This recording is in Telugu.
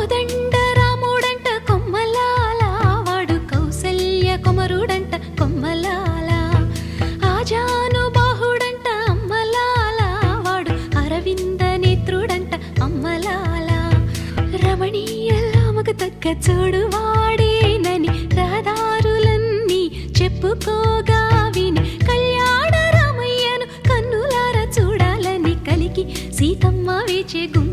కోదండ రాముడంట కొమ్మలాల వాడు కౌసల్య కుమరుడంట కొమ్మలాల ఆజాను బాహుడంట అమ్మలాల వాడు అరవింద నేత్రుడంట అమ్మలాల రమణీయలామకు తగ్గ చూడువాడేనని రహదారులన్నీ చెప్పుకోగా విని కళ్యాణ రామయ్యను కన్నులార చూడాలని కలికి సీతమ్మ వేచే గుమ్మ